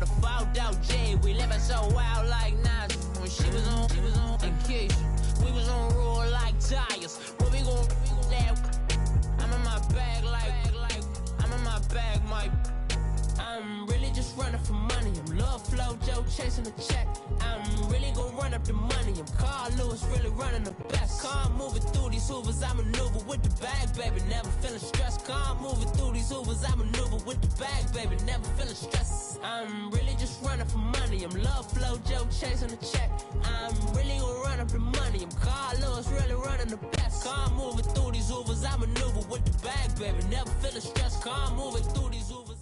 of the fouled out J. We living so wild like Nas. When she was on and Keisha. We was on roll like tires. What we gon' let? I'm in my bag like I'm in my bag, Mike. I'm really just running for money. I'm Love Flow Joe chasing the check. I'm really gonna run up the money. I'm Carl Lewis, really running the best. Car moving through these Hoovers, I maneuver with the bag, baby. Never feeling stressed. Car moving through these Hoovers, I maneuver with the bag, baby. Never feeling stressed. I'm really just running for money. I'm Love Flow Joe chasing the check. I'm really gonna run up the money. I'm Carl Lewis, really running the best. Car moving through these Hoovers, I maneuver with the bag, baby. Never feeling stressed. Car moving through these Hoovers.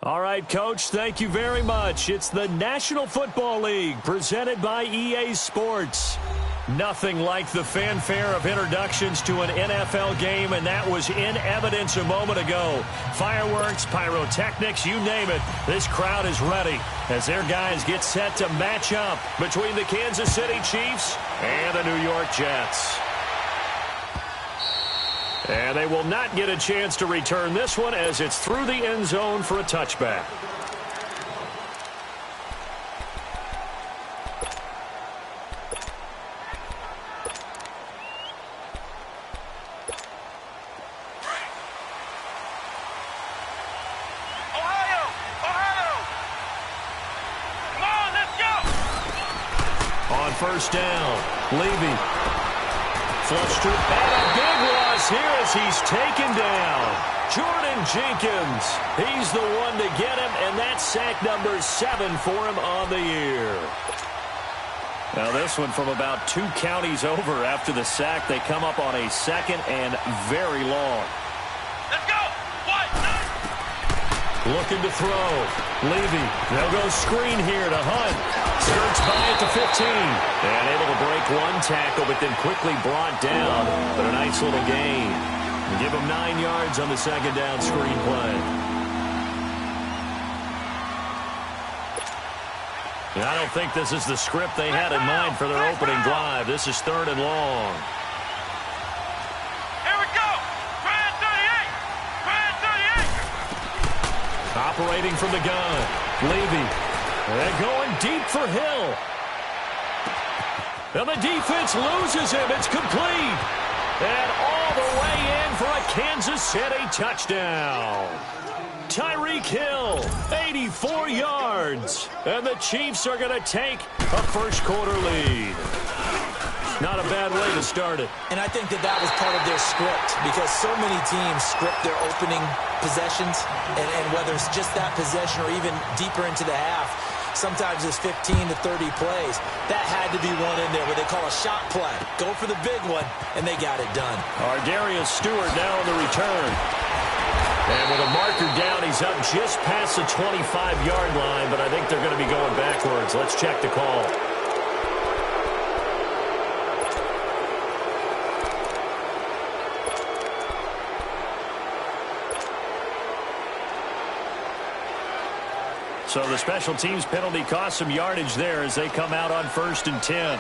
All right, Coach, thank you very much. It's the National Football League presented by EA Sports. Nothing like the fanfare of introductions to an NFL game, and that was in evidence a moment ago. Fireworks, pyrotechnics, you name it. This crowd is ready as their guys get set to match up between the Kansas City Chiefs and the New York Jets. And they will not get a chance to return this one as it's through the end zone for a touchback. Ohio! Come on, let's go! On first down, Levy. Flush to, and a big loss here as he's taken down. Jordan Jenkins, he's the one to get him, and that's sack number 7 for him on the year. Now this one from about 2 counties over after the sack. They come up on a second and very long. Let's go! Looking to throw. Levy, they'll go screen here to Hunt. Skirts by at the 15. And able to break one tackle, but then quickly brought down. But a nice little gain. Give him 9 yards on the second down screen play. And I don't think this is the script they had in mind for their opening drive. This is 3rd and long. Operating from the gun. Levy. And going deep for Hill. And the defense loses him. It's complete. And all the way in for a Kansas City touchdown. Tyreek Hill, 84 yards. And the Chiefs are going to take a first-quarter lead. Not a bad way to start it. And I think that was part of their script because so many teams script their opening possessions, and whether it's just that possession or even deeper into the half, sometimes it's 15 to 30 plays. That had to be one in there what they call a shot play. Go for the big one, and they got it done. Darius Stewart now on the return. And with a marker down, he's up just past the 25-yard line, but I think they're going to be going backwards. Let's check the call. So the special teams penalty cost some yardage there as they come out on 1st and 10.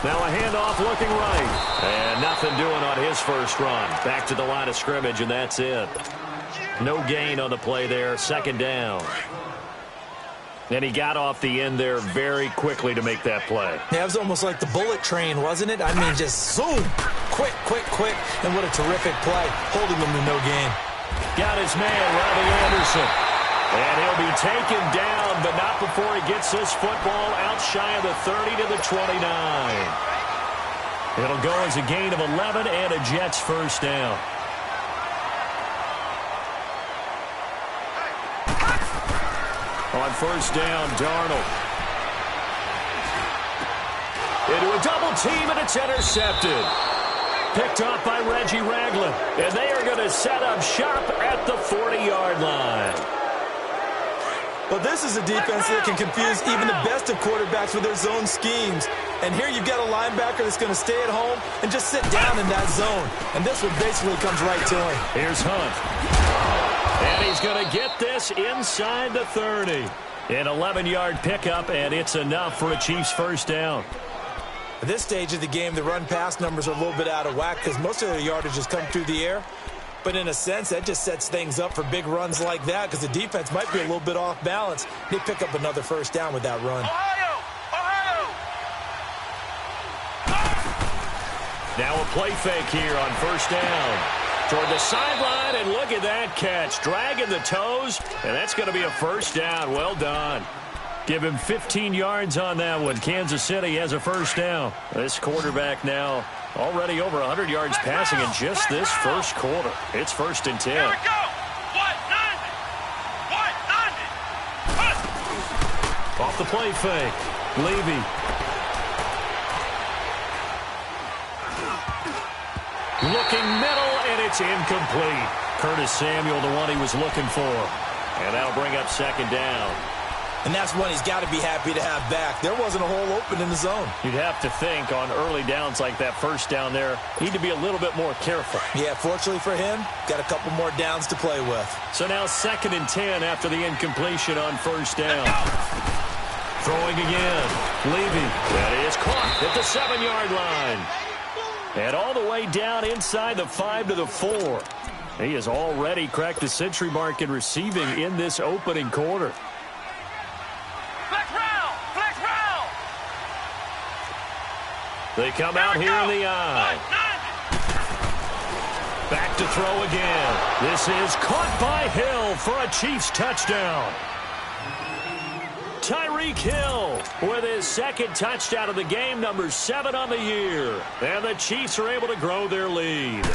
Now a handoff looking right. And nothing doing on his first run. Back to the line of scrimmage, and that's it. No gain on the play there. 2nd down. And he got off the end there very quickly to make that play. Yeah, it was almost like the bullet train, wasn't it? I mean, just zoom. Quick. And what a terrific play. Holding them to no gain. Got his man, Robbie Anderson. And he'll be taken down, but not before he gets this football out shy of the 30 to the 29. It'll go as a gain of 11 and a Jets first down. On first down, Darnold. Into a double team, and it's intercepted. Picked off by Reggie Ragland. And they are going to set up shop at the 40-yard line. But this is a defense that can confuse even the best of quarterbacks with their zone schemes. And here you've got a linebacker that's going to stay at home and just sit down in that zone. And this one basically comes right to him. Here's Hunt. And he's going to get this inside the 30. An 11-yard pickup, and it's enough for a Chiefs first down. At this stage of the game, the run-pass numbers are a little bit out of whack because most of their yardage has come through the air. But in a sense, that just sets things up for big runs like that because the defense might be a little bit off balance. They pick up another first down with that run. Ohio! Now a play fake here on first down. Toward the sideline, and look at that catch. Dragging the toes, and that's going to be a first down. Well done. Give him 15 yards on that one. Kansas City has a first down. This quarterback now already over 100 yards passing in just this first quarter. It's 1st and 10. Here we go! What? 90! Off the play fake. Levy. Looking middle, and it's incomplete. Curtis Samuel, the one he was looking for. And that'll bring up 2nd down. And that's one he's got to be happy to have back. There wasn't a hole open in the zone. You'd have to think on early downs like that first down there, need to be a little bit more careful. Yeah, fortunately for him, got a couple more downs to play with. So now 2nd and 10 after the incompletion on first down. Throwing again. Levy. That is caught at the 7-yard line. And all the way down inside the 5 to the 4. He has already cracked the century mark in receiving in this opening quarter. Flex round! They come out here in the eye. Back to throw again. This is caught by Hill for a Chiefs touchdown. Tyreek Hill with his 2nd touchdown of the game, number 7 on the year. And the Chiefs are able to grow their lead.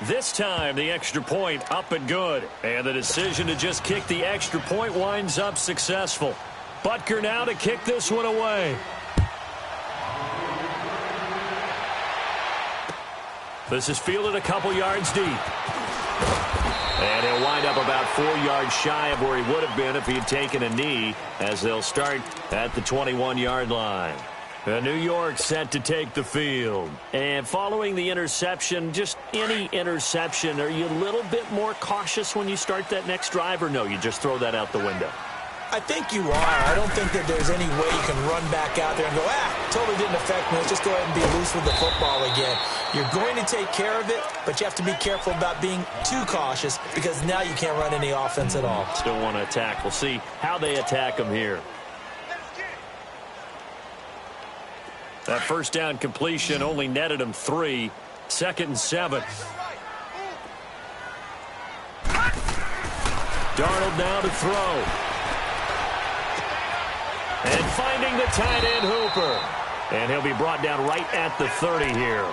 This time, the extra point up and good. And the decision to just kick the extra point winds up successful. Butker now to kick this one away. This is fielded a couple yards deep. And he'll wind up about 4 yards shy of where he would have been if he had taken a knee, as they'll start at the 21-yard line. New York set to take the field. And following the interception, just any interception, are you a little bit more cautious when you start that next drive, or no, you just throw that out the window? I think you are. I don't think that there's any way you can run back out there and go, totally didn't affect me. Let's just go ahead and be loose with the football again. You're going to take care of it, but you have to be careful about being too cautious because now you can't run any offense at all. Still want to attack. We'll see how they attack them here. That first down completion only netted him 3. 2nd and 7. Darnold now to throw. And finding the tight end Hooper. And he'll be brought down right at the 30 here.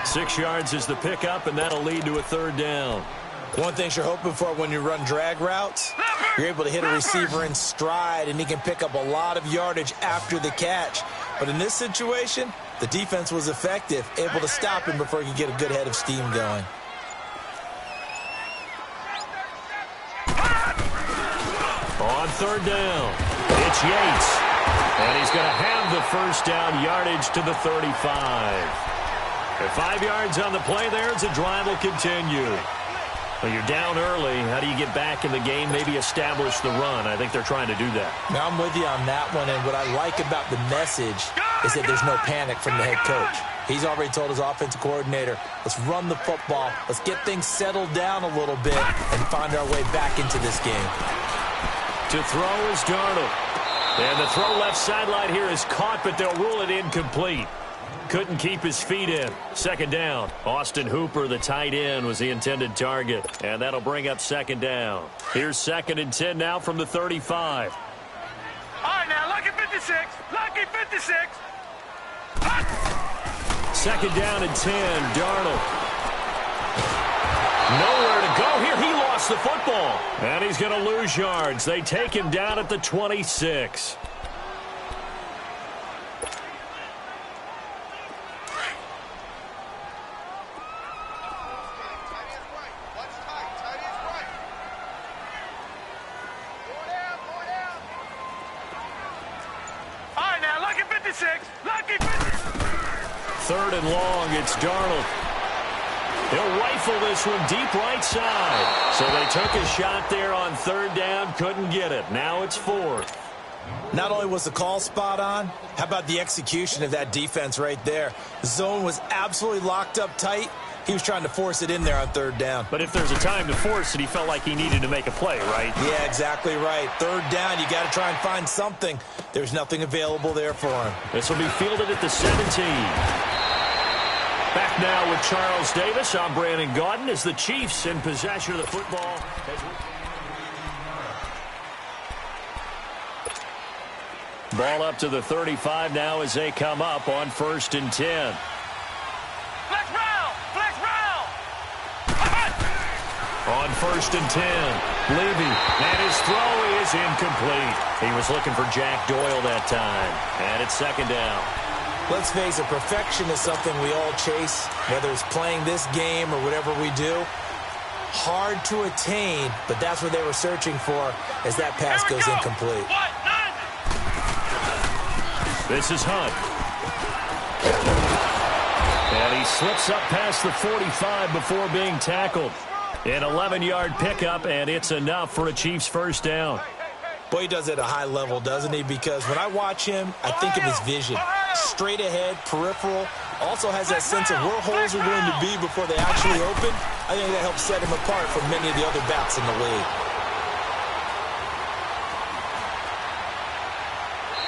6 yards is the pickup, and that'll lead to a 3rd down. One thing you're hoping for when you run drag routes, you're able to hit a receiver in stride, and he can pick up a lot of yardage after the catch. But in this situation, the defense was effective, able to stop him before he could get a good head of steam going. On 3rd down, it's Yates. And he's going to have the first down yardage to the 35. At 5 yards on the play there as the drive will continue. Well, you're down early. How do you get back in the game, maybe establish the run? I think they're trying to do that. Now, I'm with you on that one, and what I like about the message is that there's no panic from the head coach. He's already told his offensive coordinator, let's run the football, let's get things settled down a little bit, and find our way back into this game. To throw is Darnold. And the throw left sideline here is caught, but they'll rule it incomplete. Couldn't keep his feet in. 2nd down. Austin Hooper, the tight end, was the intended target. And that'll bring up 2nd down. Here's 2nd and 10 now from the 35. All right, now, lucky 56. Lucky 56. 2nd down and 10. Darnold. Nowhere to go here. He lost the football. And he's going to lose yards. They take him down at the 26. All right, now, lucky 56. Lucky 56. 3rd and long. It's Darnold. He'll rifle this one deep right side. So they took a shot there on third down, couldn't get it. Now it's fourth. Not only was the call spot on, how about the execution of that defense right there? The zone was absolutely locked up tight. He was trying to force it in there on third down. But if there's a time to force it, he felt like he needed to make a play, right? Yeah, exactly right. Third down, you got to try and find something. There's nothing available there for him. This will be fielded at the 17. Back now with Charles Davis. I'm Brandon Gaudin as the Chiefs in possession of the football. Ball up to the 35 now as they come up on 1st and 10. Flex round! Flex round! On 1st and 10, Levy, and his throw is incomplete. He was looking for Jack Doyle that time, and it's 2nd down. Let's face it, perfection is something we all chase, whether it's playing this game or whatever we do. Hard to attain, but that's what they were searching for as that pass goes incomplete. This is Hunt. And he slips up past the 45 before being tackled. An 11-yard pickup, and it's enough for a Chiefs first down. Boy, he does it at a high level, doesn't he? Because when I watch him, I think of his vision. Straight ahead, peripheral. Also has that sense of where holes are going to be before they actually open. I think that helps set him apart from many of the other backs in the league.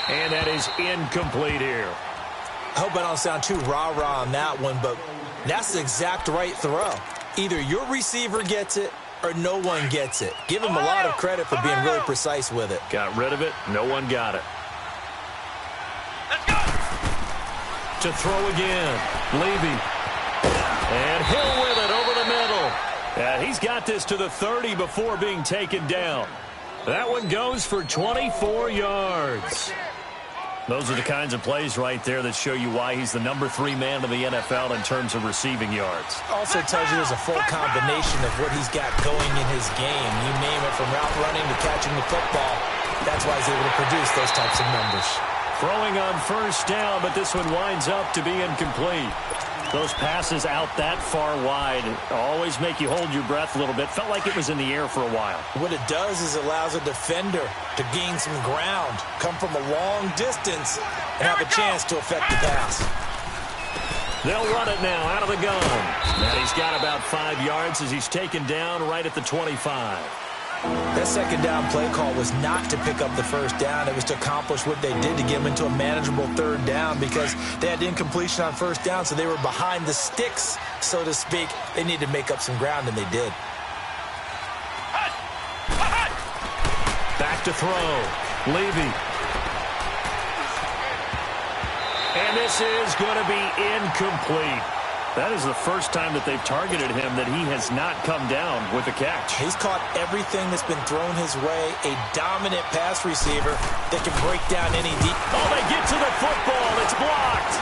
And that is incomplete here. I hope I don't sound too rah-rah on that one, but that's the exact right throw. Either your receiver gets it or no one gets it. Give him a lot of credit for being really precise with it. Got rid of it. No one got it. Let's go! To throw again. Levy. And Hill with it over the middle. And he's got this to the 30 before being taken down. That one goes for 24 yards. Those are the kinds of plays right there that show you why he's the number 3 man in the NFL in terms of receiving yards. Also tells you there's a full combination of what he's got going in his game. You name it, from route running to catching the football. That's why he's able to produce those types of numbers. Throwing on 1st down, but this one winds up to be incomplete. Those passes out that far wide always make you hold your breath a little bit. Felt like it was in the air for a while. What it does is it allows a defender to gain some ground, come from a long distance, and have a chance to affect the pass. They'll run it now out of the gun. And he's got about 5 yards as he's taken down right at the 25. That 2nd down play call was not to pick up the 1st down. It was to accomplish what they did to get them into a manageable 3rd down because they had incompletion on 1st down, so they were behind the sticks, so to speak. They needed to make up some ground, and they did. Back to throw. Levy. And this is going to be incomplete. That is the first time that they've targeted him that he has not come down with a catch. He's caught everything that's been thrown his way. A dominant pass receiver that can break down any deep. Oh, they get to the football. It's blocked.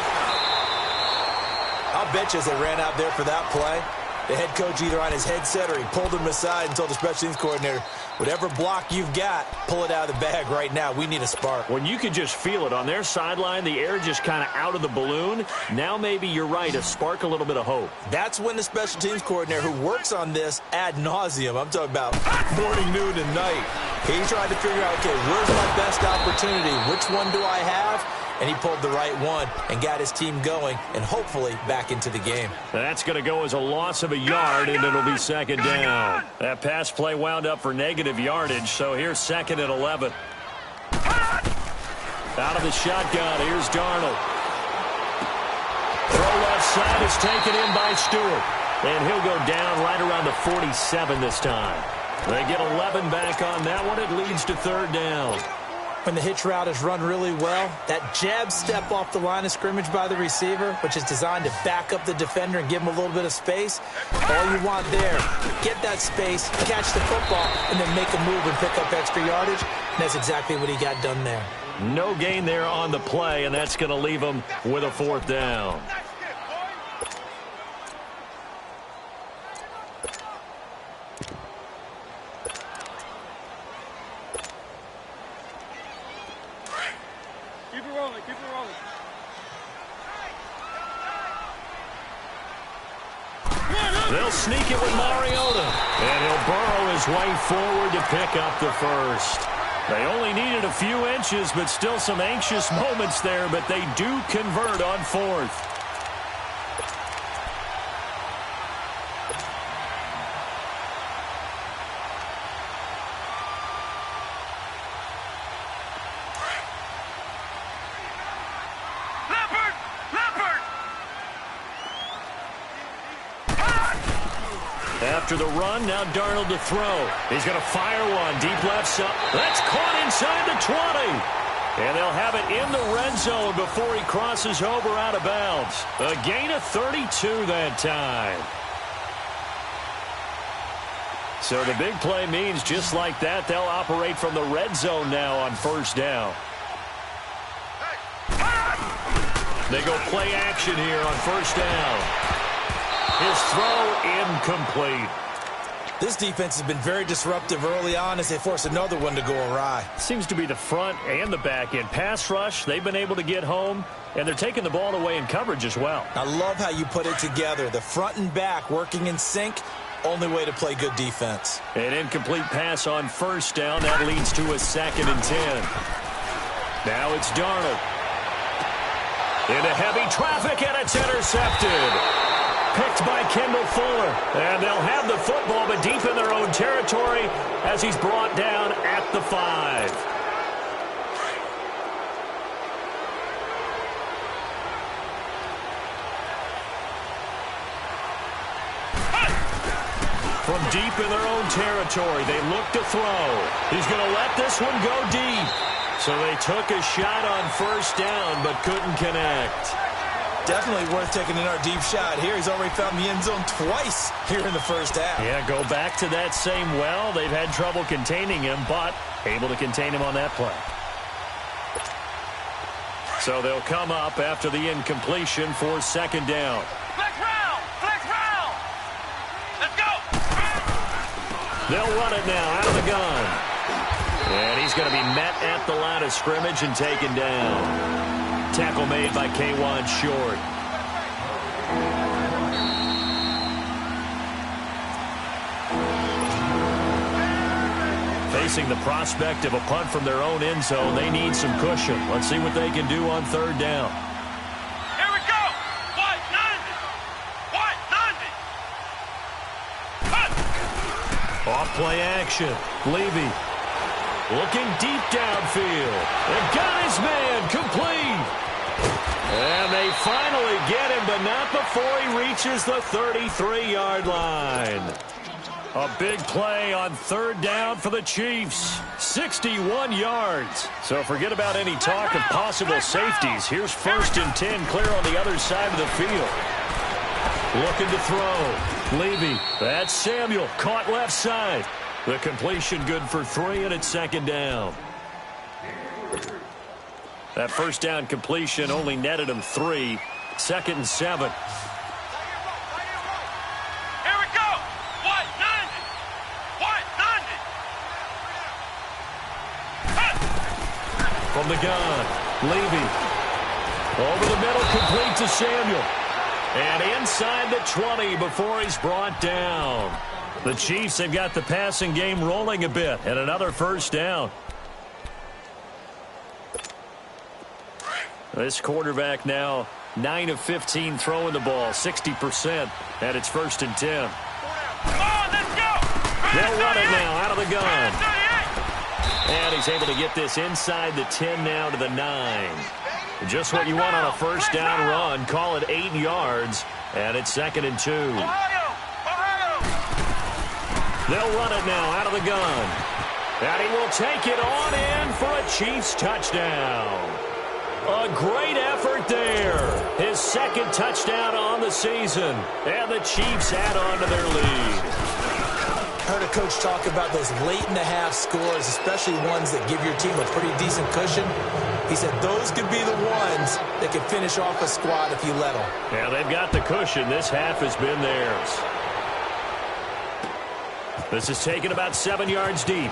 I'll bet you as they ran out there for that play, the head coach either on his headset or he pulled him aside and told the special teams coordinator, whatever block you've got, pull it out of the bag right now. We need a spark. When you could just feel it on their sideline, the air just kind of out of the balloon. Now maybe you're right, a spark, a little bit of hope. That's when the special teams coordinator who works on this ad nauseum, I'm talking about morning, noon, and night, he tried to figure out, okay, where's my best opportunity? Which one do I have? And he pulled the right one and got his team going and hopefully back into the game. That's going to go as a loss of a yard, and it'll be 2nd down. That pass play wound up for negative yardage, so here's 2nd and 11. Out of the shotgun, here's Darnold. Throw left side is taken in by Stewart. And he'll go down right around the 47 this time. They get 11 back on that one. It leads to 3rd down. When the hitch route is run really well, that jab step off the line of scrimmage by the receiver, which is designed to back up the defender and give him a little bit of space, all you want there, get that space, catch the football, and then make a move and pick up extra yardage. And that's exactly what he got done there. No gain there on the play, and that's going to leave him with a 4th down. Keep it rolling, keep it rolling. They'll sneak it with Mariota. And he'll burrow his way forward to pick up the first. They only needed a few inches, but still some anxious moments there, but they do convert on fourth. After the run, now Darnold to throw. He's going to fire one. Deep left side. That's caught inside the 20. And they'll have it in the red zone before he crosses over out of bounds. A gain of 32 that time. So the big play means just like that, they'll operate from the red zone now on first down. They go play action here on first down. His throw incomplete. This defense has been very disruptive early on as they force another one to go awry. Seems to be the front and the back end. Pass rush, they've been able to get home, and they're taking the ball away in coverage as well. I love how you put it together. The front and back working in sync, only way to play good defense. An incomplete pass on first down. That leads to a 2nd and 10. Now it's Darnold. Into heavy traffic, and it's intercepted. Picked by Kendall Fuller. And they'll have the football, but deep in their own territory as he's brought down at the 5. From deep in their own territory, they look to throw. He's going to let this one go deep. So they took a shot on first down, but couldn't connect. Definitely worth taking another deep shot here. He's already found the end zone twice here in the first half. Yeah, go back to that same well. They've had trouble containing him, but able to contain him on that play. So they'll come up after the incompletion for 2nd down. Flex round! Flex round! Let's go! They'll run it now out of the gun. And he's going to be met at the line of scrimmage and taken down. Tackle made by K'Wan Short. Facing the prospect of a punt from their own end zone, they need some cushion. Let's see what they can do on 3rd down. Here we go! White 90! White 90! Off play action. Levy looking deep downfield. And got his man complete. And they finally get him, but not before he reaches the 33-yard line. A big play on 3rd down for the Chiefs. 61 yards. So forget about any talk of possible safeties. Here's 1st and 10 clear on the other side of the field. Looking to throw. Levy. That's Samuel. Caught left side. The completion good for 3, and it's 2nd down. That first down completion only netted him 3. 2nd and 7. Here we go! White 90! White 90! From the gun, Levy. Over the middle, complete to Samuel. And inside the 20 before he's brought down. The Chiefs have got the passing game rolling a bit, and another first down. This quarterback now 9 of 15 throwing the ball, 60%, and it's 1st and 10. Come on, let's go! They'll run it now out of the gun. And he's able to get this inside the 10 now to the 9. Just what you want on a first down run. Call it 8 yards, and it's 2nd and 2. They'll run it now out of the gun. And he will take it on in for a Chiefs touchdown. A great effort there. His 2nd touchdown on the season. And the Chiefs add on to their lead. Heard a coach talk about those late-in-the-half scores, especially ones that give your team a pretty decent cushion. He said those could be the ones that could finish off a squad if you let them. Yeah, they've got the cushion. This half has been theirs. This is taken about 7 yards deep.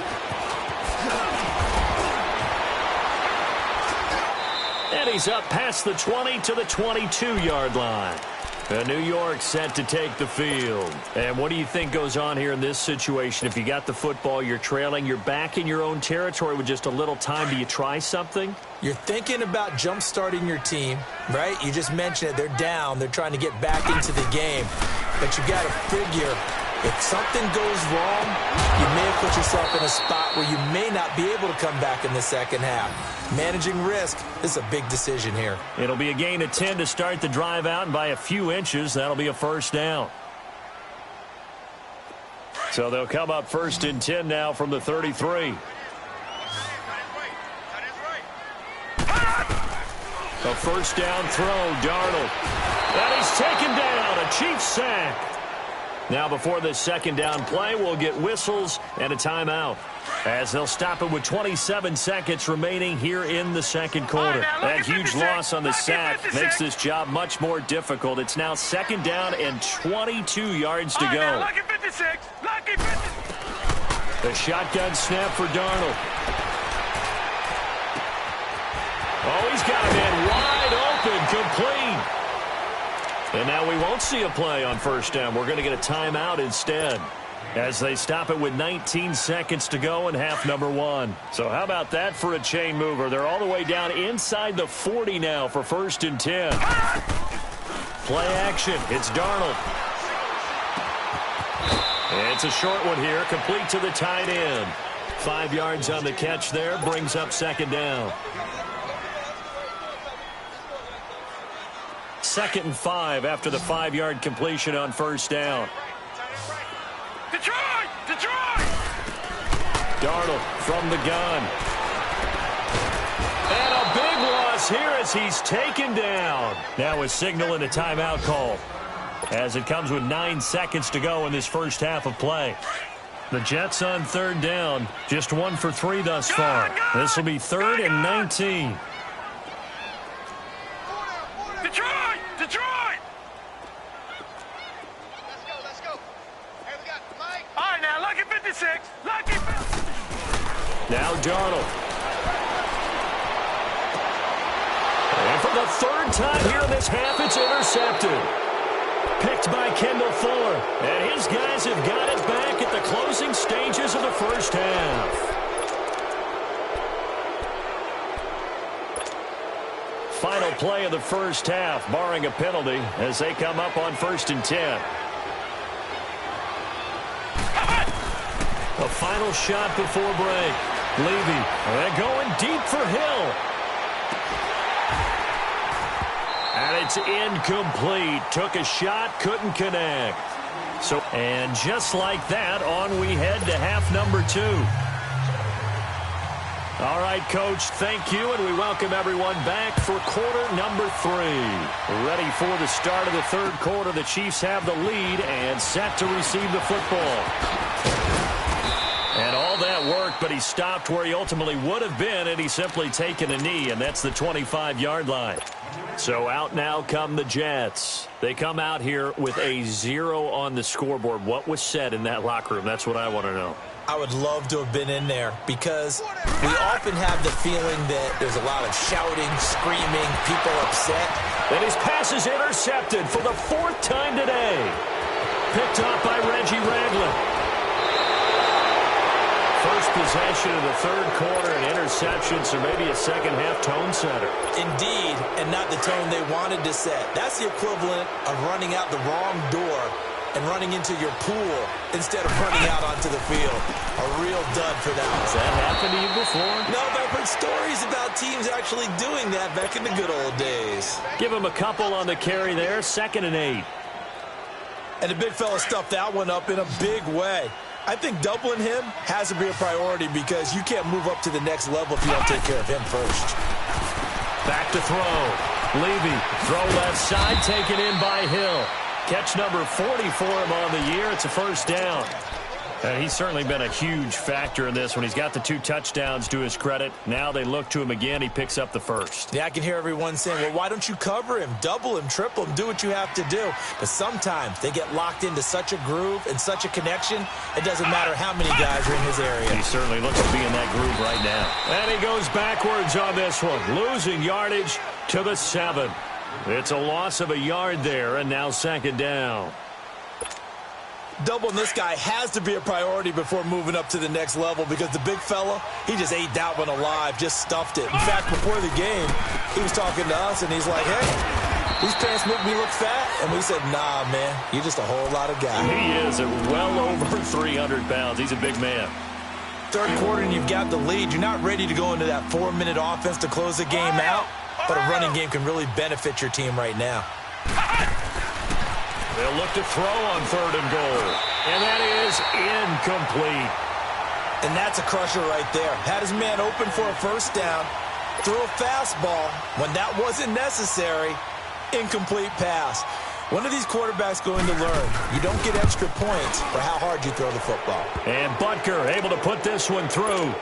And he's up past the 20 to the 22-yard line. New York set to take the field. And what do you think goes on here in this situation? If you got the football, you're trailing, you're back in your own territory with just a little time. Do you try something? You're thinking about jump-starting your team, right? You just mentioned it. They're down. They're trying to get back into the game. But you got to figure, if something goes wrong, you may have put yourself in a spot where you may not be able to come back in the second half. Managing risk is a big decision here. It'll be a gain of 10 to start the drive out, and by a few inches, that'll be a first down. So they'll come up 1st and 10 now from the 33. A first down throw, Darnold. And he's taken down, a Chiefs sack. Now before this second down play, we'll get whistles and a timeout, as they'll stop it with 27 seconds remaining here in the second quarter. That huge loss on the sack makes this job much more difficult. It's now 2nd down and 22 yards to go. Lucky 56. Lucky 56. The shotgun snap for Darnold. Oh, he's got him in wide open, complete. And now we won't see a play on first down. We're going to get a timeout instead, as they stop it with 19 seconds to go in half number 1. So how about that for a chain mover? They're all the way down inside the 40 now for 1st and 10. Play action. It's Darnold. It's a short one here, complete to the tight end. 5 yards on the catch there, brings up 2nd down. 2nd and 5 after the 5-yard completion on first down. Detroit! Detroit! Darnold from the gun. And a big loss here as he's taken down. Now a signal and a timeout call, as it comes with 9 seconds to go in this first half of play. The Jets on 3rd down, just 1 for 3 thus far. This will be 3rd and 19. Detroit! Detroit! Let's go. Hey, we got Mike. All right, now, lucky 56. Lucky 56. Now Darnold. And for the 3rd time here in this half, it's intercepted. Picked by Kendall Fuller. And his guys have got it back at the closing stages of the first half. Final play of the first half, barring a penalty, as they come up on 1st and 10. A final shot before break. Levy, they're going deep for Hill. And it's incomplete. Took a shot, couldn't connect. And just like that, on we head to half number 2. All right, Coach, thank you, and we welcome everyone back for quarter number 3. Ready for the start of the 3rd quarter. The Chiefs have the lead and set to receive the football. And all that worked, but he stopped where he ultimately would have been, and he's simply taken a knee, and that's the 25-yard line. So out now come the Jets. They come out here with a 0 on the scoreboard. What was said in that locker room? That's what I want to know. I would love to have been in there, because we often have the feeling that there's a lot of shouting, screaming, people upset. And his pass is intercepted for the 4th time today. Picked up by Reggie Ragland. First possession of the 3rd quarter, and interceptions, or maybe a second-half tone setter. Indeed, and not the tone they wanted to set. That's the equivalent of running out the wrong door and running into your pool instead of running out onto the field. A real dud for that. Has that happened to you before? No, but I've heard stories about teams actually doing that back in the good old days. Give him a couple on the carry there, 2nd and 8. And the big fella stuffed that one up in a big way. I think doubling him has to be a priority, because you can't move up to the next level if you don't take care of him first. Back to throw. Levy, throw left side, taken in by Hill. Catch number 40 for him on the year. It's a first down. And he's certainly been a huge factor in this when he's got the 2 touchdowns to his credit. Now they look to him again. He picks up the 1st. Yeah, I can hear everyone saying, well, why don't you cover him, double him, triple him, do what you have to do. But sometimes they get locked into such a groove and such a connection, it doesn't matter how many guys are in his area. He certainly looks to be in that groove right now. And he goes backwards on this one, losing yardage to the 7. It's a loss of a yard there, and now second down. Doubling this guy has to be a priority before moving up to the next level because the big fella, he just ate that one alive, just stuffed it. In fact, before the game, he was talking to us, and he's like, hey, these pants make me look fat. And we said, nah, man, you're just a whole lot of guy. He is at well over 300 pounds. He's a big man. Third quarter, and you've got the lead. You're not ready to go into that 4-minute offense to close the game out, but a running game can really benefit your team right now. They'll look to throw on 3rd and goal. And that is incomplete. And that's a crusher right there. Had his man open for a first down, threw a fastball. When that wasn't necessary, incomplete pass. When are these quarterbacks going to learn? You don't get extra points for how hard you throw the football. And Butker able to put this one through.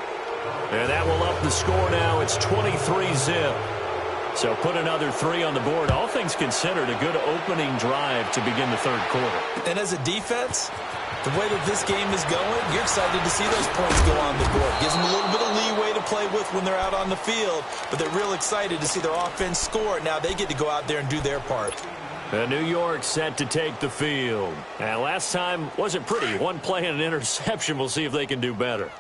And that will up the score now. It's 23-zip. So put another 3 on the board. All things considered, a good opening drive to begin the third quarter. And as a defense, the way that this game is going, you're excited to see those points go on the board. Gives them a little bit of leeway to play with when they're out on the field, but they're real excited to see their offense score. Now they get to go out there and do their part. And New York set to take the field. And last time wasn't pretty. One play and an interception. We'll see if they can do better.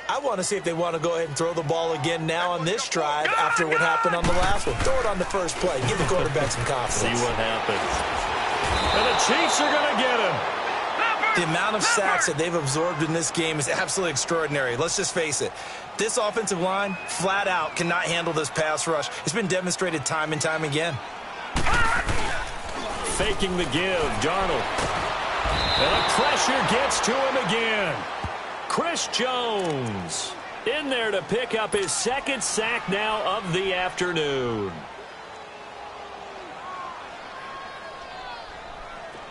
I want to see if they want to go ahead and throw the ball again now on this drive after what happened on the last one. Throw it on the first play. Give the quarterback some confidence. See what happens. And the Chiefs are going to get him. The amount of sacks that they've absorbed in this game is absolutely extraordinary. Let's just face it. This offensive line, flat out, cannot handle this pass rush. It's been demonstrated time and time again. Faking the give, Darnold. And the pressure gets to him again. Chris Jones in there to pick up his second sack now of the afternoon.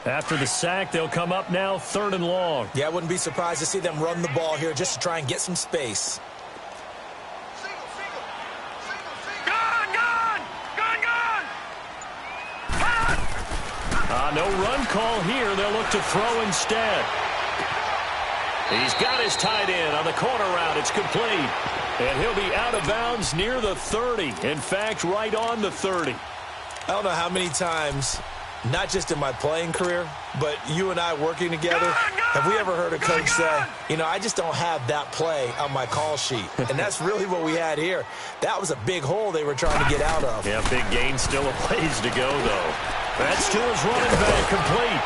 After the sack, they'll come up now 3rd and long. Yeah, I wouldn't be surprised to see them run the ball here just to try and get some space. No run call here. They'll look to throw instead. He's got his tight end on the corner route. It's complete. And he'll be out of bounds near the 30. In fact, right on the 30. I don't know how many times, not just in my playing career, but you and I working together, have we ever heard a coach say, you know, I just don't have that play on my call sheet. And that's really what we had here. That was a big hole they were trying to get out of. Yeah, big gain, still a ways to go, though. That's to his running back, complete.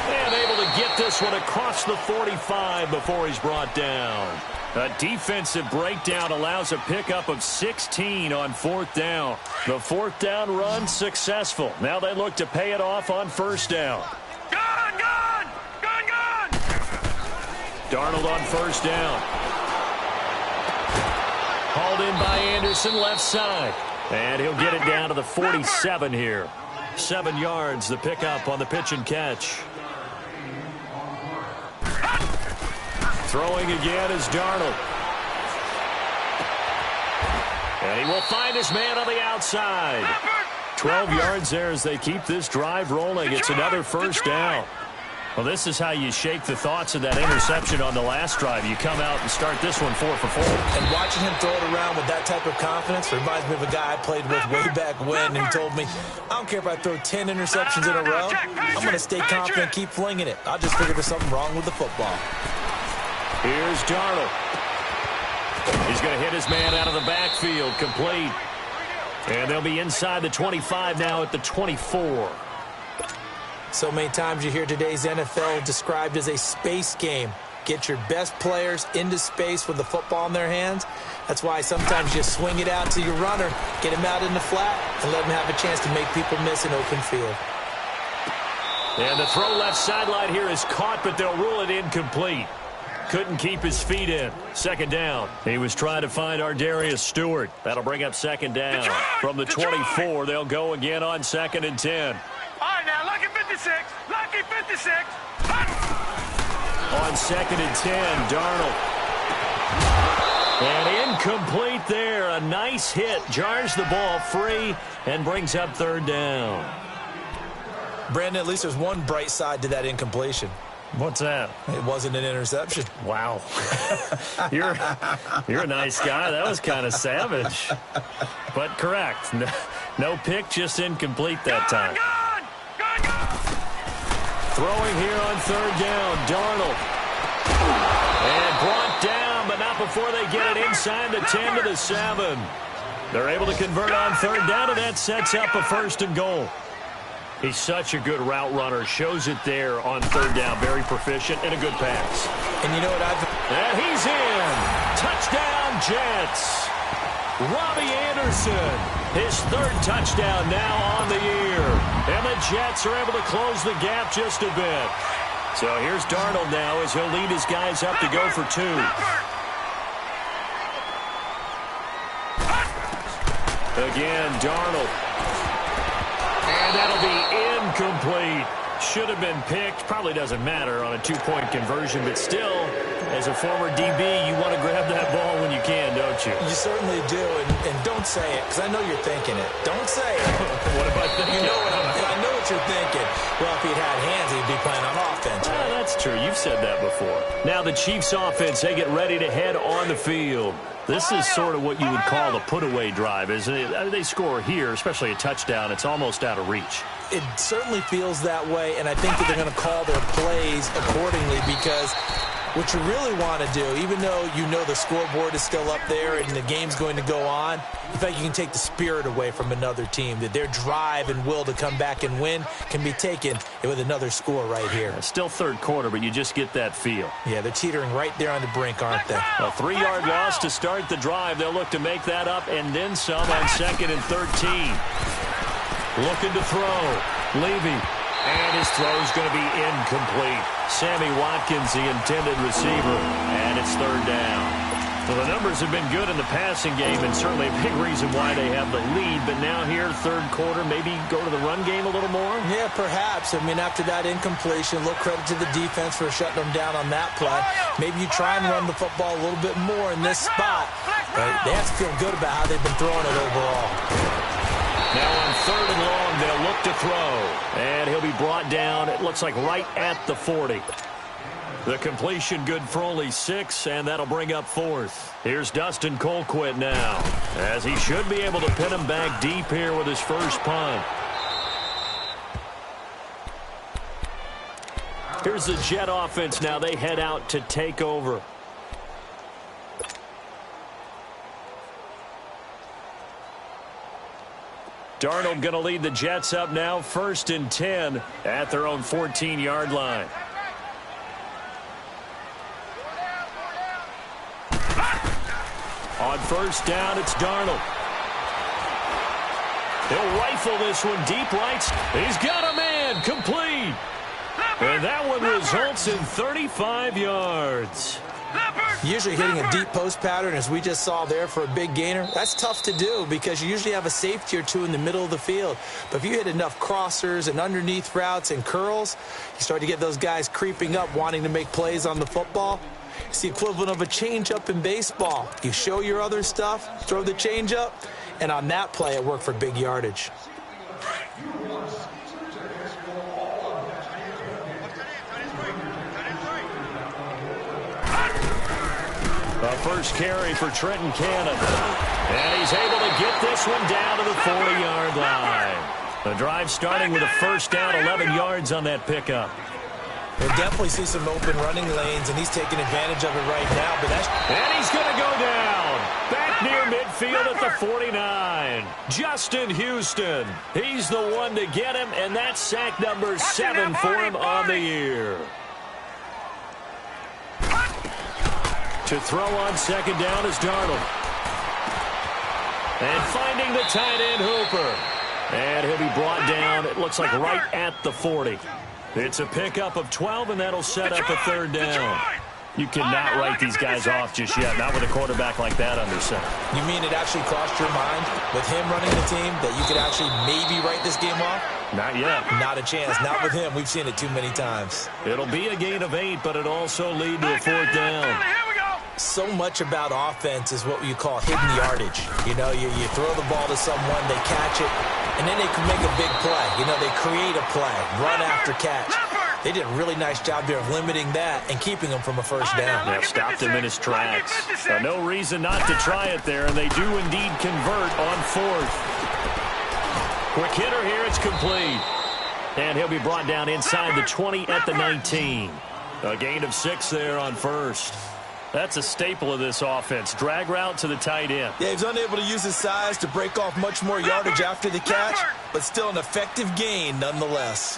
And able to get this one across the 45 before he's brought down. A defensive breakdown allows a pickup of 16 on 4th down. The 4th down run successful. Now they look to pay it off on 1st down. Gone! Darnold on 1st down. Hauled in by Anderson, left side. And he'll get it down to the 47 here. 7 yards, the pickup on the pitch and catch. Throwing again is Darnold. And he will find his man on the outside. 12 yards there as they keep this drive rolling. It's another 1st down. Well, this is how you shake the thoughts of that interception on the last drive. You come out and start this one 4 for 4. And watching him throw it around with that type of confidence reminds me of a guy I played with way back when, and he told me, I don't care if I throw 10 interceptions in a row. I'm going to stay confident, keep flinging it. I just figured there's something wrong with the football. Here's Darnold. He's going to hit his man out of the backfield, complete. And they'll be inside the 25 now at the 24. So many times you hear today's NFL described as a space game. Get your best players into space with the football in their hands. That's why sometimes you swing it out to your runner, get him out in the flat, and let him have a chance to make people miss an open field. And the throw left sideline here is caught, but they'll rule it incomplete. Couldn't keep his feet in. 2nd down. He was trying to find Ardarius Stewart. That'll bring up 2nd down. From the 24, they'll go again on 2nd and 10. All right, now, lucky 56. Lucky 56. On 2nd and 10, Darnold. And incomplete there. A nice hit. Jars the ball free and brings up 3rd down. Brandon, at least there's one bright side to that incompletion. What's that? It wasn't an interception. Wow. You're a nice guy. That was kind of savage. But correct. No pick, just incomplete that time. Throwing here on third down, Darnold. And brought down, but not before they get it inside the 10 to the 7. They're able to convert on third down, and that sets up a 1st and goal. He's such a good route runner. Shows it there on third down. Very proficient and a good pass. And you know what And he's in. Touchdown, Jets. Robbie Anderson, his 3rd touchdown now on the year. And the Jets are able to close the gap just a bit. So here's Darnold now as he'll lead his guys up to go for 2. Again, Darnold. And that'll be incomplete. Should have been picked. Probably doesn't matter on a 2-point conversion, but still, as a former DB, you want to grab that ball when you can, don't you? You certainly do, and don't say it, because I know you're thinking it. Don't say it. What am I thinking? You know I know what you're thinking. Well, if he'd had hands, he'd be playing on offense, right? That's true. You've said that before. Now the Chiefs offense, they get ready to head on the field. This is sort of what you would call the put-away drive, isn't it? They score here, especially a touchdown. It's almost out of reach. It certainly feels that way, and I think that they're going to call their plays accordingly because what you really want to do, even though you know the scoreboard is still up there and the game's going to go on, in fact, you can take the spirit away from another team, that their drive and will to come back and win can be taken with another score right here. Still third quarter, but you just get that feel. Yeah, they're teetering right there on the brink, aren't they? A 3-yard loss to start the drive. They'll look to make that up and then some on 2nd and 13. Looking to throw. Levy. And his throw's going to be incomplete. Sammy Watkins, the intended receiver, and it's 3rd down. Well, the numbers have been good in the passing game, and certainly a big reason why they have the lead. But now here, 3rd quarter, maybe go to the run game a little more? Yeah, perhaps. I mean, after that incompletion, look, credit to the defense for shutting them down on that play. Maybe you try and run the football a little bit more in this spot. They have to feel good about how they've been throwing it overall. Now on 3rd and long, they'll look to throw. And he'll be brought down, it looks like right at the 40. The completion good for only 6, and that'll bring up 4th. Here's Dustin Colquitt now, as he should be able to pin him back deep here with his first punt. Here's the Jet offense now. They head out to take over. Darnold going to lead the Jets up now, 1st and 10 at their own 14-yard line. On 1st down, it's Darnold. He'll rifle this one deep right. He's got a man, complete. And that one results in 35 yards. Usually hitting a deep post pattern, as we just saw there for a big gainer, that's tough to do because you usually have a safety or two in the middle of the field. But if you hit enough crossers and underneath routes and curls, you start to get those guys creeping up wanting to make plays on the football. It's the equivalent of a changeup in baseball. You show your other stuff, throw the changeup, and on that play it worked for big yardage. The first carry for Trenton Cannon. And he's able to get this one down to the 40-yard line. The drive starting with a 1st down, 11 yards on that pickup. We'll definitely see some open running lanes, and he's taking advantage of it right now. And he's going to go down. Back near midfield at the 49. Justin Houston. He's the one to get him, and that's sack number 7 for him on the year. To throw on 2nd down is Darnold. And finding the tight end, Hooper. And he'll be brought down, it looks like right at the 40. It's a pickup of 12, and that'll set up a 3rd down. You cannot write these guys off just yet, not with a quarterback like that under center. You mean it actually crossed your mind with him running the team that you could actually maybe write this game off? Not yet. Not a chance. Not with him. We've seen it too many times. It'll be a gain of 8, but it'll also lead to a 4th down. So much about offense is what you call hidden yardage. You know, you throw the ball to someone, they catch it, and then they can make a big play. You know, they create a play, run after catch. They did a really nice job there of limiting that and keeping them from a first down. Yeah, stopped him in his tracks. No reason not to try it there, and they do indeed convert on fourth. Quick hitter here, it's complete. And he'll be brought down inside the 20 at the 19. A gain of 6 there on first. That's a staple of this offense. Drag route to the tight end. Yeah, he's unable to use his size to break off much more yardage after the catch, but still an effective gain nonetheless.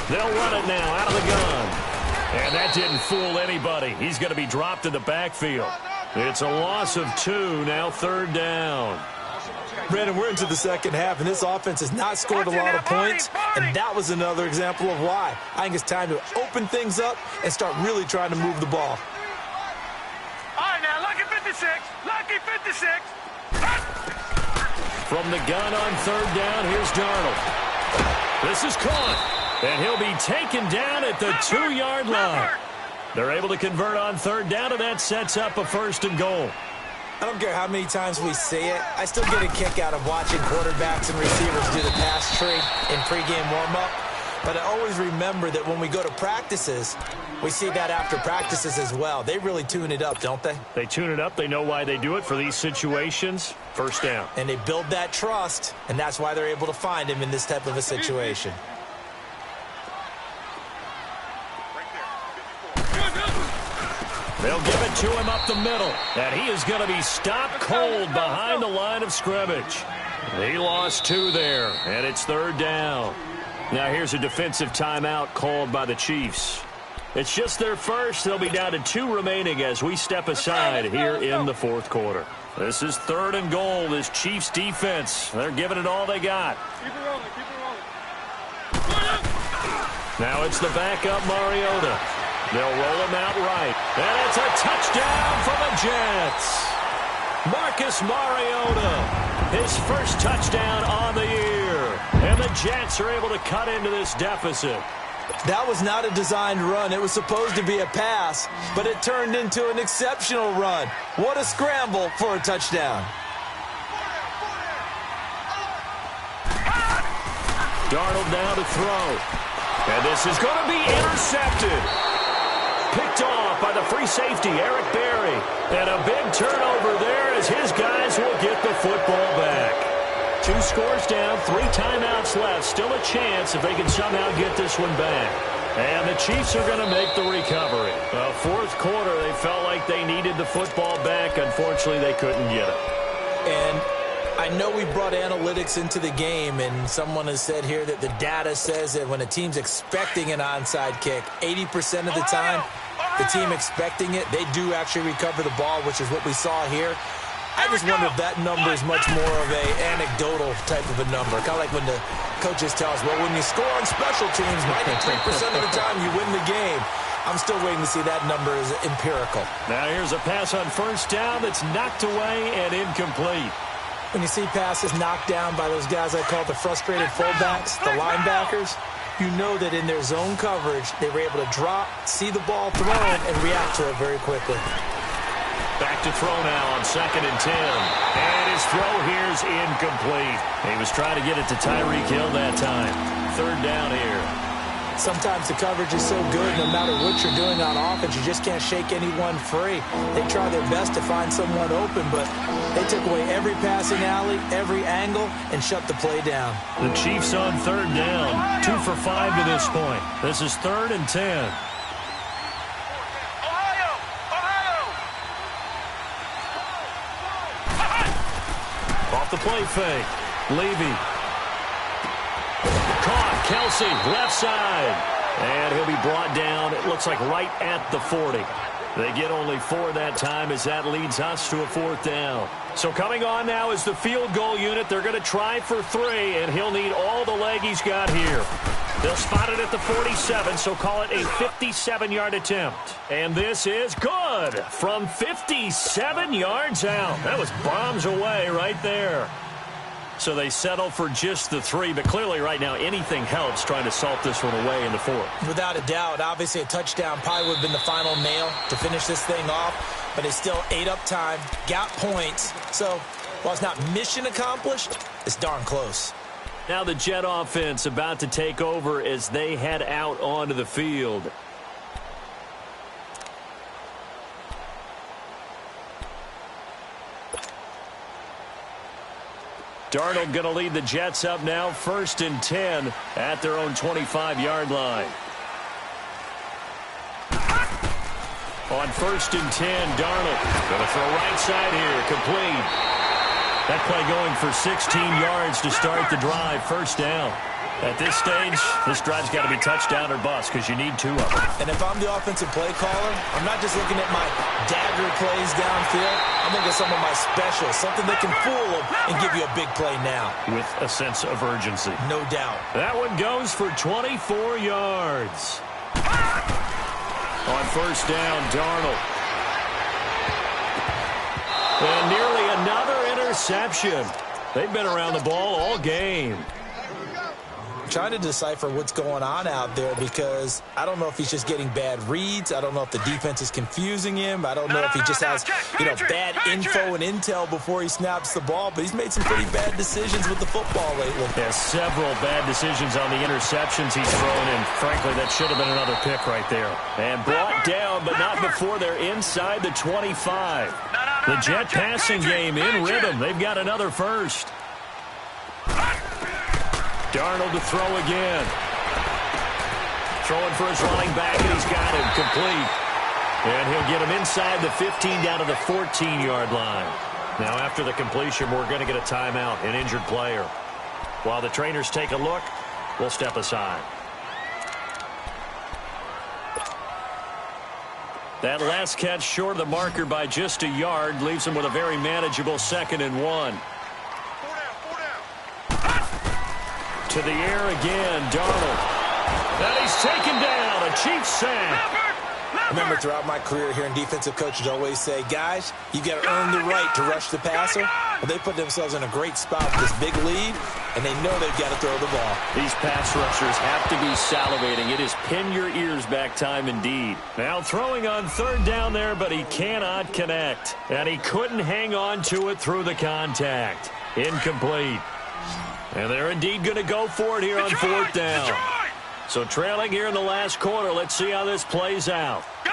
They'll run it now out of the gun. And that didn't fool anybody. He's going to be dropped in the backfield. It's a loss of 2, now third down. Brandon, we're into the second half, and this offense has not scored a lot of points, and that was another example of why. I think it's time to open things up and start really trying to move the ball. All right, now, lucky 56. Lucky 56. From the gun on third down, here's Darnold. This is caught, and he'll be taken down at the 2-yard line. They're able to convert on third down, and that sets up a first and goal. I don't care how many times we say it, I still get a kick out of watching quarterbacks and receivers do the pass tree in pregame warm-up. But I always remember that when we go to practices, we see that after practices as well. They really tune it up, don't they? They tune it up. They know why they do it for these situations. First down. And they build that trust, and that's why they're able to find him in this type of a situation. They'll give it to him up the middle, and he is going to be stopped cold behind the line of scrimmage. He lost 2 there, and it's third down. Now here's a defensive timeout called by the Chiefs. It's just their first. They'll be down to 2 remaining as we step aside here in the fourth quarter. This is third and goal, this Chiefs defense. They're giving it all they got. Keep it rolling, keep it rolling. Now it's the backup Mariota. They'll roll him out right. And it's a touchdown for the Jets. Marcus Mariota, his first touchdown on the year. And the Jets are able to cut into this deficit. That was not a designed run. It was supposed to be a pass, but it turned into an exceptional run. What a scramble for a touchdown. Darnold now to throw. And this is going to be intercepted. Picked off by the free safety, Eric Berry. And a big turnover there as his guys will get the football back. 2 scores down, 3 timeouts left. Still a chance if they can somehow get this one back. And the Chiefs are going to make the recovery. Fourth quarter, they felt like they needed the football back. Unfortunately, they couldn't get it. And I know we brought analytics into the game, and someone has said here that the data says that when a team's expecting an onside kick, 80% of the time, the team expecting it, they do actually recover the ball, which is what we saw here. I just wonder if that number is much more of a anecdotal type of a number. Kind of like when the coaches tell us, well, when you score on special teams, 93% of the time you win the game. I'm still waiting to see that number is empirical. Now here's a pass on first down that's knocked away and incomplete. When you see passes knocked down by those guys I call the frustrated fullbacks, the linebackers, you know that in their zone coverage, they were able to drop, see the ball thrown, and react to it very quickly. Back to throw now on 2nd and 10. And his throw here's incomplete. He was trying to get it to Tyreek Hill that time. Third down here. Sometimes the coverage is so good, no matter what you're doing on offense, you just can't shake anyone free. They try their best to find someone open, but they took away every passing alley, every angle, and shut the play down. The Chiefs on third down. 2 for 5 to this point. This is 3rd and 10. Off the play fake. Levy. Caught. Kelsey, left side. And he'll be brought down, it looks like right at the 40. They get only 4 that time as that leads us to a 4th down. So coming on now is the field goal unit. They're going to try for 3, and he'll need all the leg he's got here. They'll spot it at the 47, so call it a 57-yard attempt. And this is good from 57 yards out. That was bombs away right there. So they settle for just the 3, but clearly right now anything helps trying to salt this one away in the 4th. Without a doubt, obviously a touchdown probably would have been the final nail to finish this thing off, but it's still ate up time, got points. So while it's not mission accomplished, it's darn close. Now the Jet offense about to take over as they head out onto the field. Darnold going to lead the Jets up now, 1st and 10 at their own 25-yard line. On 1st and 10, Darnold going to throw right side here, complete. That play going for 16 yards to start the drive, 1st down. At this stage, this drive's got to be touchdown or bust because you need 2 of them. And if I'm the offensive play caller, I'm not just looking at my dagger plays downfield. I'm looking at some of my specials, something that can fool them and give you a big play now. With a sense of urgency. No doubt. That one goes for 24 yards. On 1st down, Darnold. And nearly another interception. They've been around the ball all game. Trying to decipher what's going on out there because I don't know if he's just getting bad reads. I don't know if the defense is confusing him. I don't know if he just has, bad info and intel before he snaps the ball. But he's made some pretty bad decisions with the football lately. There's several bad decisions on the interceptions he's thrown, and frankly, that should have been another pick right there. And brought down, but not before they're inside the 25. The Jet passing game in rhythm. They've got another first. Darnold to throw again. Throwing for his running back, and he's got him complete. And he'll get him inside the 15 down to the 14-yard line. Now after the completion, we're going to get a timeout, an injured player. While the trainers take a look, we'll step aside. That last catch short of the marker by just a yard leaves him with a very manageable 2nd and 1. To the air again, Darnold. And he's taken down, a Chiefs sack. I remember throughout my career hearing defensive coaches always say, guys, you got to earn the right to rush the passer. Well, they put themselves in a great spot with this big lead, and they know they've got to throw the ball. These pass rushers have to be salivating. It is pin your ears back time indeed. Now throwing on 3rd down there, but he cannot connect. And he couldn't hang on to it through the contact. Incomplete. And they're indeed going to go for it here on 4th down. So trailing here in the last quarter. Let's see how this plays out. Gun!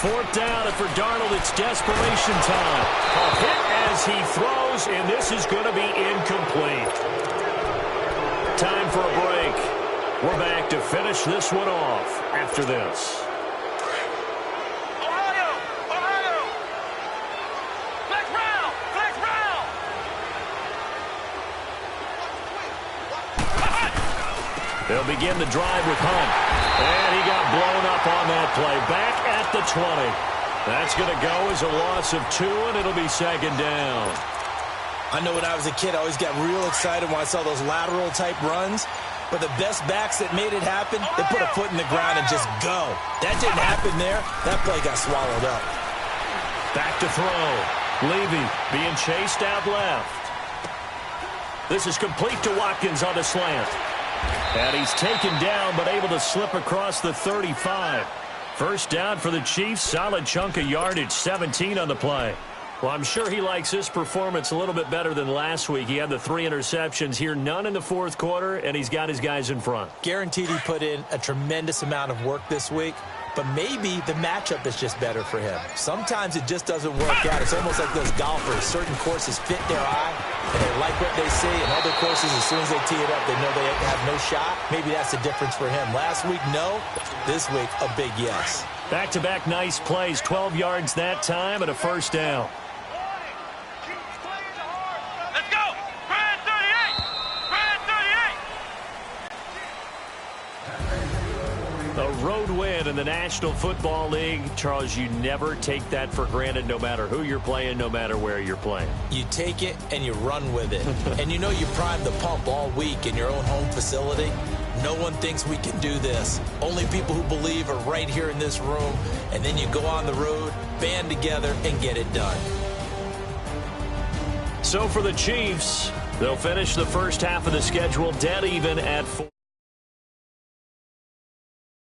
4th down, and for Darnold, it's desperation time. A hit as he throws, and this is going to be incomplete. Time for a break. We're back to finish this one off after this. They'll begin the drive with Hunt. And he got blown up on that play. Back at the 20. That's going to go as a loss of 2, and it'll be 2nd down. I know when I was a kid, I always got real excited when I saw those lateral-type runs. But the best backs that made it happen, they put a foot in the ground and just go. That didn't happen there. That play got swallowed up. Back to throw. Levy being chased out left. This is complete to Watkins on the slant. And he's taken down, but able to slip across the 35. 1st down for the Chiefs. Solid chunk of yardage, 17 on the play. Well, I'm sure he likes this performance a little bit better than last week. He had the 3 interceptions here, none in the 4th quarter, and he's got his guys in front. Guaranteed he put in a tremendous amount of work this week. But maybe the matchup is just better for him. Sometimes it just doesn't work out. It's almost like those golfers. Certain courses fit their eye, and they like what they see. And other courses, as soon as they tee it up, they know they have no shot. Maybe that's the difference for him. Last week, no. This week, a big yes. Back-to-back nice plays. 12 yards that time and a 1st down. Let's go! Brad 38! Brad 38! A road win in the National Football League. Charles, you never take that for granted no matter who you're playing, no matter where you're playing. You take it and you run with it. And you know you primed the pump all week in your own home facility. No one thinks we can do this. Only people who believe are right here in this room. And then you go on the road, band together, and get it done. So for the Chiefs, they'll finish the first half of the schedule dead even at 4.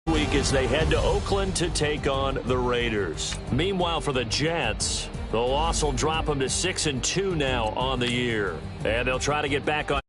Week as they head to Oakland to take on the Raiders. Meanwhile, for the Jets, The loss will drop them to 6-2 now on the year. And they'll try to get back on